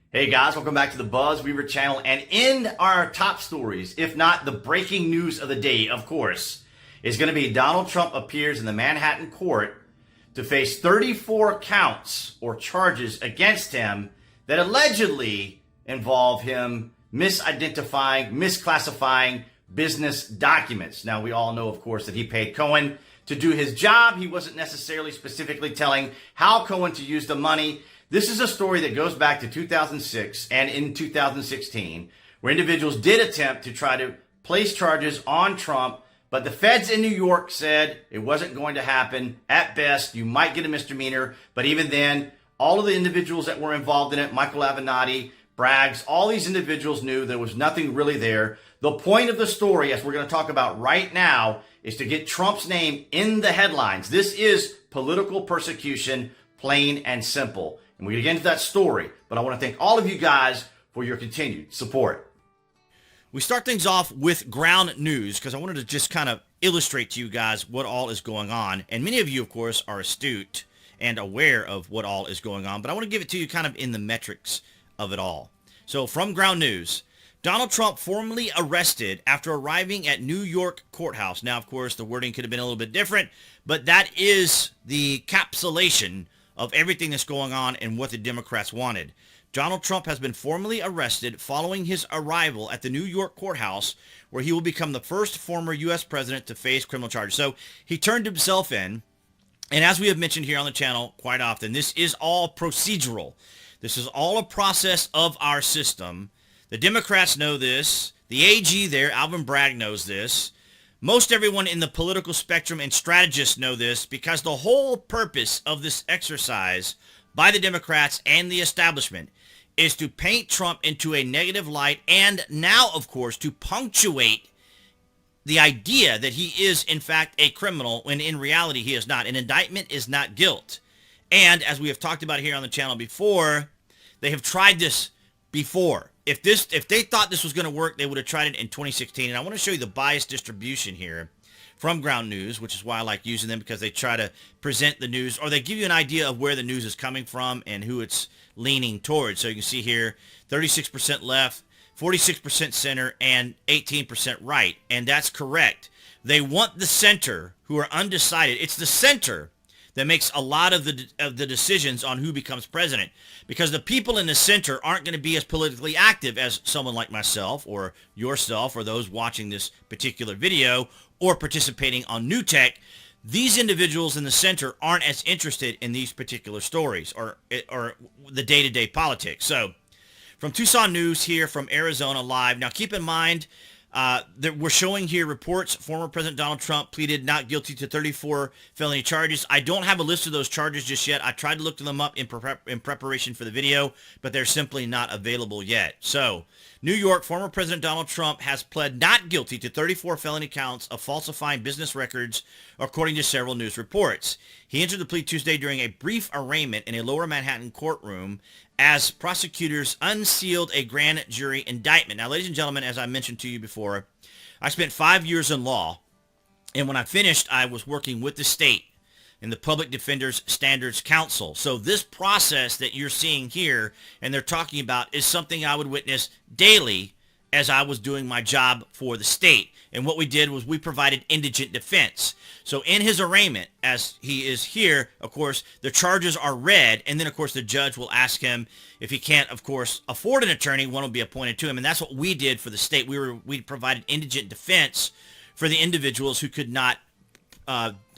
Hey guys, welcome back to the BuzWeaver channel. And in our top stories, if not the breaking news of the day, of course, is going to be Donald Trump appears in the Manhattan court to face 34 counts or charges against him that allegedly involve him misidentifying, misclassifying business documents. Now, we all know, of course, that he paid Cohen to do his job. He wasn't necessarily specifically telling how Cohen to use the money. This is a story that goes back to 2006 and in 2016, where individuals did attempt to try to place charges on Trump, but the feds in New York said it wasn't going to happen. At best, you might get a misdemeanor, but even then, all of the individuals that were involved in it, Michael Avenatti, Braggs, all these individuals knew there was nothing really there. The point of the story, as we're going to talk about right now, is to get Trump's name in the headlines. This is political persecution, plain and simple. And we're going to get into that story, but I want to thank all of you guys for your continued support. We start things off with ground news because I wanted to just kind of illustrate to you guys what all is going on. And many of you, of course, are astute and aware of what all is going on, but I want to give it to you kind of in the metrics of it all. So from ground news, Donald Trump formally arrested after arriving at New York courthouse. Now, of course, the wording could have been a little bit different, but that is the capsulation of everything that's going on and what the Democrats wanted. Donald Trump has been formally arrested following his arrival at the New York courthouse, where he will become the first former U.S. president to face criminal charges. So he turned himself in, and as we have mentioned here on the channel quite often, this is all procedural. This is all a process of our system. The Democrats know this. The AG there, Alvin Bragg, knows this. Most everyone in the political spectrum and strategists know this because the whole purpose of this exercise by the Democrats and the establishment is to paint Trump into a negative light and now, of course, to punctuate the idea that he is, in fact, a criminal when in reality he is not. An indictment is not guilt. And as we have talked about here on the channel before, they have tried this before. If they thought this was going to work, they would have tried it in 2016. And I want to show you the biased distribution here from Ground News, which is why I like using them, because they try to present the news, or they give you an idea of where the news is coming from and who it's leaning towards. So you can see here, 36% left, 46% center, and 18% right. And that's correct. They want the center, who are undecided. It's the center that makes a lot of the decisions on who becomes president, because the people in the center aren't going to be as politically active as someone like myself or yourself or those watching this particular video or participating on New Tech. These individuals in the center aren't as interested in these particular stories or the day-to-day politics. So from Tucson News here from Arizona Live. Now keep in mind, that we're showing here reports former President Donald Trump pleaded not guilty to 34 felony charges. I don't have a list of those charges just yet. I tried to look them up in preparation for the video, but they're simply not available yet. So, New York, former President Donald Trump has pled not guilty to 34 felony counts of falsifying business records, according to several news reports. He entered the plea Tuesday during a brief arraignment in a lower Manhattan courtroom as prosecutors unsealed a grand jury indictment. Now, ladies and gentlemen, as I mentioned to you before, I spent 5 years in law, and when I finished, I was working with the state in the Public Defender's Standards Council. So this process that you're seeing here and they're talking about is something I would witness daily as I was doing my job for the state. And what we did was we provided indigent defense. So in his arraignment, as he is here, of course, the charges are read, and then, of course, the judge will ask him if he can't, of course, afford an attorney, one will be appointed to him. And that's what we did for the state. We provided indigent defense for the individuals who could not,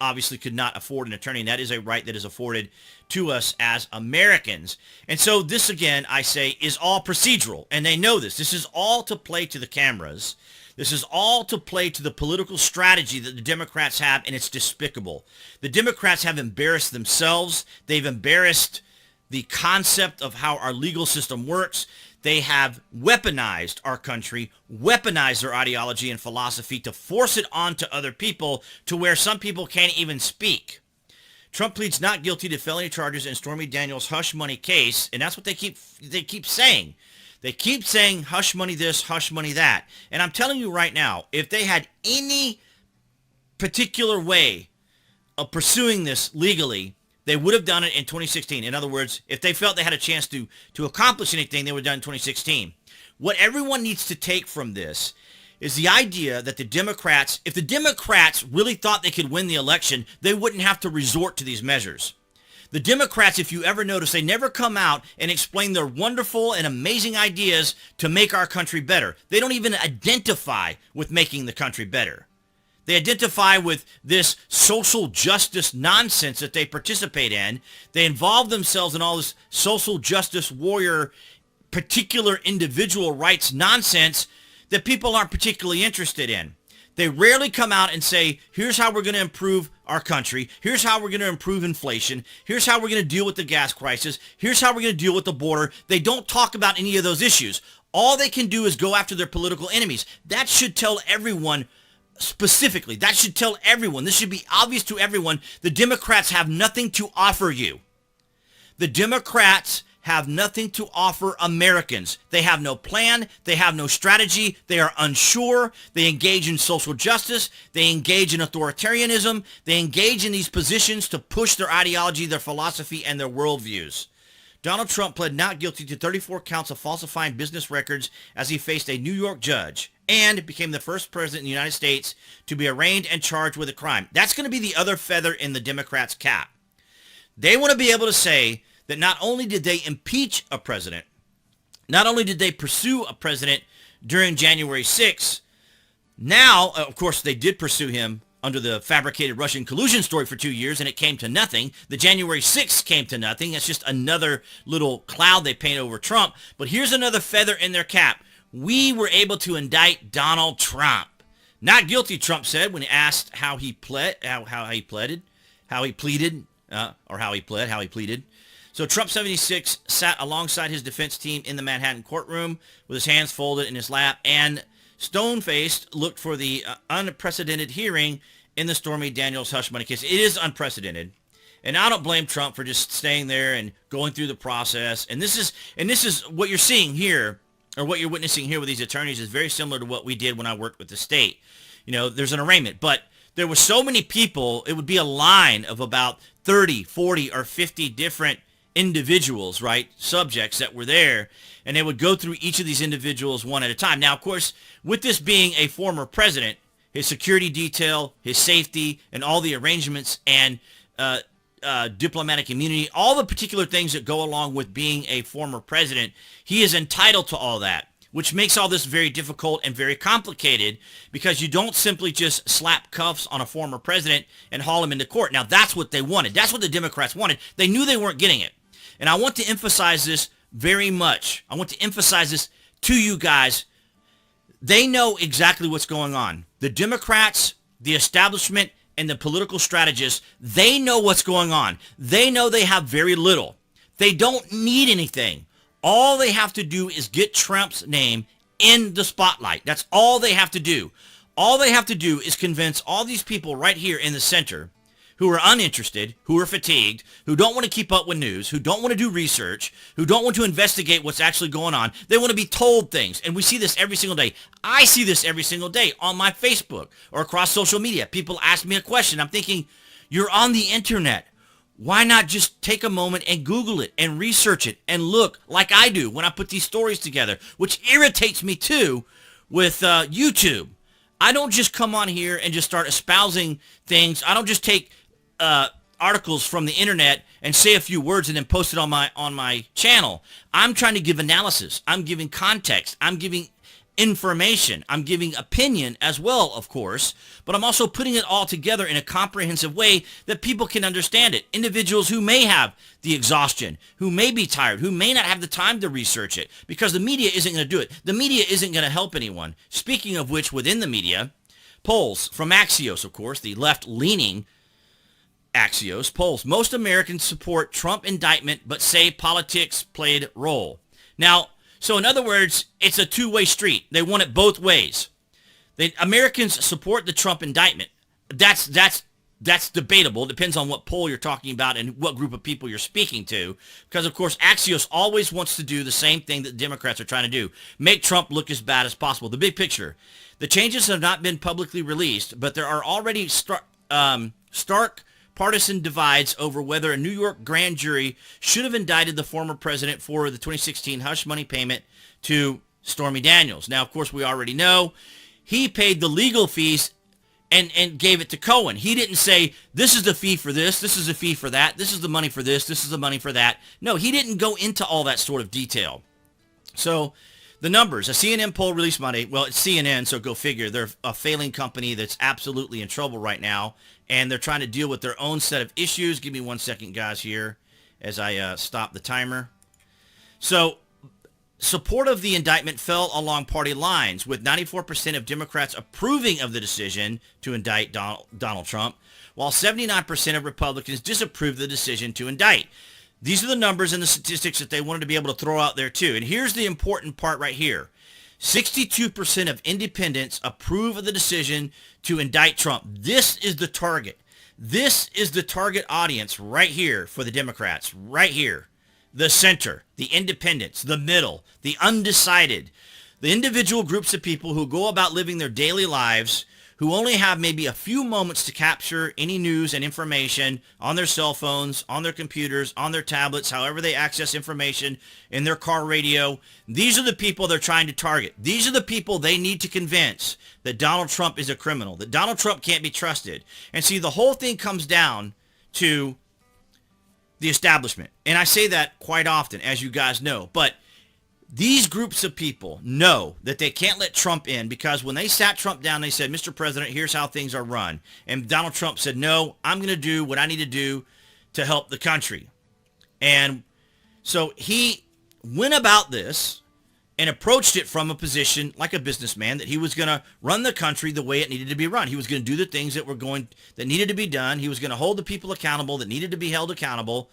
obviously could not afford an attorney, and that is a right that is afforded to us as Americans. And so this, again, I say, is all procedural, and they know this. This is all to play to the cameras. This is all to play to the political strategy that the Democrats have, and it's despicable. The Democrats have embarrassed themselves. They've embarrassed the concept of how our legal system works. They have weaponized our country, weaponized their ideology and philosophy to force it onto other people to where some people can't even speak. Trump pleads not guilty to felony charges in Stormy Daniels' hush money case, and that's what they keep saying. They keep saying hush money this, hush money that. And I'm telling you right now, if they had any particular way of pursuing this legally, They would have done it in 2016. In other words, if they felt they had a chance to accomplish anything, they would have done it in 2016. What everyone needs to take from this is the idea that the Democrats, if the Democrats really thought they could win the election, they wouldn't have to resort to these measures. The Democrats, if you ever notice, they never come out and explain their wonderful and amazing ideas to make our country better. They don't even identify with making the country better. They identify with this social justice nonsense that they participate in. They involve themselves in all this social justice warrior, particular individual rights nonsense that people aren't particularly interested in. They rarely come out and say, here's how we're going to improve our country. Here's how we're going to improve inflation. Here's how we're going to deal with the gas crisis. Here's how we're going to deal with the border. They don't talk about any of those issues. All they can do is go after their political enemies. That should tell everyone specifically. That should tell everyone. This should be obvious to everyone. The Democrats have nothing to offer you. The Democrats have nothing to offer Americans. They have no plan. They have no strategy. They are unsure. They engage in social justice. They engage in authoritarianism. They engage in these positions to push their ideology, their philosophy, and their worldviews. Donald Trump pled not guilty to 34 counts of falsifying business records as he faced a New York judge and became the first president in the United States to be arraigned and charged with a crime. That's going to be the other feather in the Democrats' cap. They want to be able to say that not only did they impeach a president, not only did they pursue a president during January 6th, now, of course, they did pursue him under the fabricated Russian collusion story for 2 years, and it came to nothing. The January 6th came to nothing. It's just another little cloud they paint over Trump. But here's another feather in their cap. We were able to indict Donald Trump. Not guilty, Trump said when asked how he pleaded. So Trump 76 sat alongside his defense team in the Manhattan courtroom with his hands folded in his lap and stone-faced looked for the unprecedented hearing in the Stormy Daniels hush money case. It is unprecedented. And I don't blame Trump for just staying there and going through the process. And this is what you're seeing here, or what you're witnessing here with these attorneys is very similar to what we did when I worked with the state. You know, there's an arraignment, but there were so many people, it would be a line of about 30, 40, or 50 different individuals, right, subjects that were there, and they would go through each of these individuals one at a time. Now, of course, with this being a former president, his security detail, his safety, and all the arrangements and diplomatic immunity, all the particular things that go along with being a former president, he is entitled to all that, which makes all this very difficult and very complicated because you don't simply just slap cuffs on a former president and haul him into court. Now, that's what they wanted. That's what the Democrats wanted. They knew they weren't getting it. And I want to emphasize this very much. I want to emphasize this to you guys. They know exactly what's going on. The Democrats, the establishment, and the political strategists, they know what's going on. They know they have very little. They don't need anything. All they have to do is get Trump's name in the spotlight. That's all they have to do. All they have to do is convince all these people right here in the center who are uninterested, who are fatigued, who don't want to keep up with news, who don't want to do research, who don't want to investigate what's actually going on. They want to be told things. And we see this every single day. I see this every single day on my Facebook or across social media. People ask me a question. I'm thinking, you're on the internet. Why not just take a moment and Google it and research it and look like I do when I put these stories together, which irritates me too with YouTube. I don't just come on here and just start espousing things. I don't just take articles from the internet and say a few words and then post it on my channel. I'm trying to give analysis. I'm giving context. I'm giving information. I'm giving opinion as well, of course, but I'm also putting it all together in a comprehensive way that people can understand it. Individuals who may have the exhaustion, who may be tired, who may not have the time to research it because the media isn't going to do it. The media isn't going to help anyone. Speaking of which, within the media, polls from Axios, of course, the left-leaning Axios polls. Most Americans support Trump indictment, but say politics played role. Now, so in other words, it's a two-way street. They want it both ways. Americans support the Trump indictment. That's debatable. It depends on what poll you're talking about and what group of people you're speaking to. Because, of course, Axios always wants to do the same thing that Democrats are trying to do. Make Trump look as bad as possible. The big picture. The changes have not been publicly released, but there are already stark partisan divides over whether a New York grand jury should have indicted the former president for the 2016 hush money payment to Stormy Daniels. Now, of course, we already know he paid the legal fees and gave it to Cohen. He didn't say, this is the fee for this is the fee for that, this is the money for this is the money for that. No, he didn't go into all that sort of detail. So the numbers, a CNN poll released Monday, well, it's CNN, so go figure. They're a failing company that's absolutely in trouble right now, and they're trying to deal with their own set of issues. Give me 1 second, guys, here as I stop the timer. So support of the indictment fell along party lines, with 94% of Democrats approving of the decision to indict Donald Trump, while 79% of Republicans disapproved the decision to indict. These are the numbers and the statistics that they wanted to be able to throw out there too. And here's the important part right here. 62% of independents approve of the decision to indict Trump. This is the target. This is the target audience right here for the Democrats, right here. The center, the independents, the middle, the undecided, the individual groups of people who go about living their daily lives, who only have maybe a few moments to capture any news and information on their cell phones, on their computers, on their tablets, however they access information in their car radio. These are the people they're trying to target. These are the people they need to convince that Donald Trump is a criminal, that Donald Trump can't be trusted. And see, the whole thing comes down to the establishment. And I say that quite often, as you guys know. But these groups of people know that they can't let Trump in, because when they sat Trump down, they said, Mr. President, here's how things are run. And Donald Trump said, no, I'm going to do what I need to do to help the country. And so he went about this and approached it from a position like a businessman, that he was going to run the country the way it needed to be run. He was going to do the things that needed to be done. He was going to hold the people accountable that needed to be held accountable,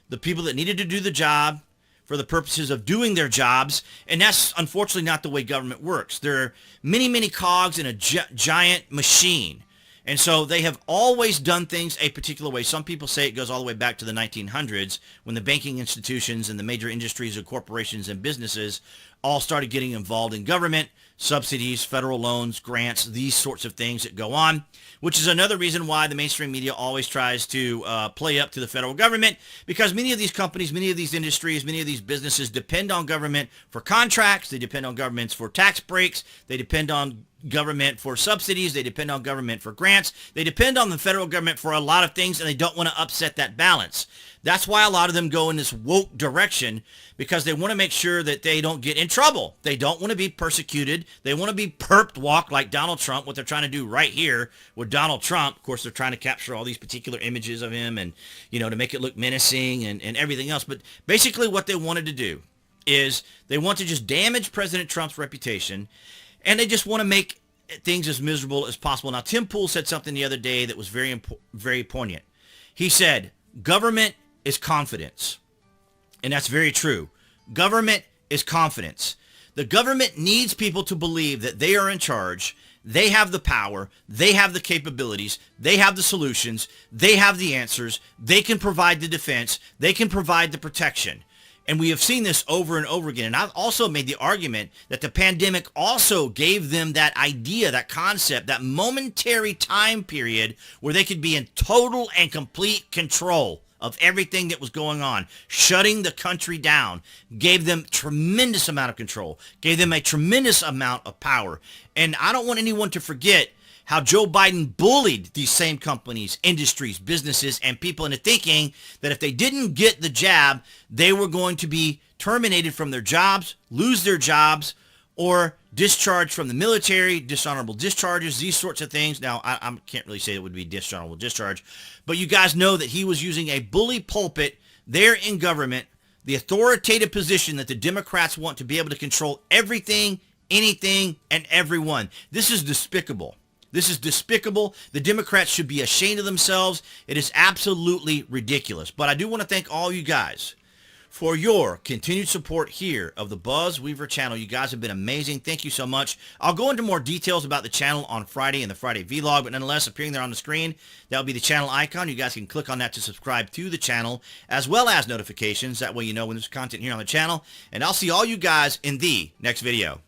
the people that needed to do the job for the purposes of doing their jobs. And that's unfortunately not the way government works. There are many, many cogs in a giant machine. And so they have always done things a particular way. Some people say it goes all the way back to the 1900s, when the banking institutions and the major industries and corporations and businesses all started getting involved in government, subsidies, federal loans, grants, these sorts of things that go on, which is another reason why the mainstream media always tries to play up to the federal government, because many of these companies, many of these industries, many of these businesses depend on government for contracts. They depend on governments for tax breaks. They depend on government for subsidies. They depend on government for grants. They depend on the federal government for a lot of things, and they don't want to upset that balance. That's why a lot of them go in this woke direction, because they want to make sure that they don't get in trouble. They don't want to be persecuted. They want to be perped walk like Donald Trump, what they're trying to do right here with Donald Trump. Of course, they're trying to capture all these particular images of him and, to make it look menacing and everything else. But basically what they wanted to do is they want to just damage President Trump's reputation, and they just want to make things as miserable as possible. Now, Tim Pool said something the other day that was very poignant. He said, government is confidence. And that's very true. Government is confidence. The government needs people to believe that they are in charge. They have the power. They have the capabilities. They have the solutions. They have the answers. They can provide the defense. They can provide the protection. And we have seen this over and over again. And I've also made the argument that the pandemic also gave them that idea, that concept, that momentary time period where they could be in total and complete control of everything that was going on. Shutting the country down gave them tremendous amount of control, gave them a tremendous amount of power. And I don't want anyone to forget how Joe Biden bullied these same companies, industries, businesses, and people into thinking that if they didn't get the jab, they were going to be terminated from their jobs, lose their jobs, or discharged from the military, dishonorable discharges, these sorts of things. Now, I can't really say it would be dishonorable discharge, but you guys know that he was using a bully pulpit there in government, the authoritative position that the Democrats want to be able to control everything, anything, and everyone. This is despicable. This is despicable. The Democrats should be ashamed of themselves. It is absolutely ridiculous. But I do want to thank all you guys for your continued support here of the BuzWeaver channel. You guys have been amazing. Thank you so much. I'll go into more details about the channel on Friday in the Friday vlog, but nonetheless, appearing there on the screen, that'll be the channel icon. You guys can click on that to subscribe to the channel, as well as notifications. That way you know when there's content here on the channel. And I'll see all you guys in the next video.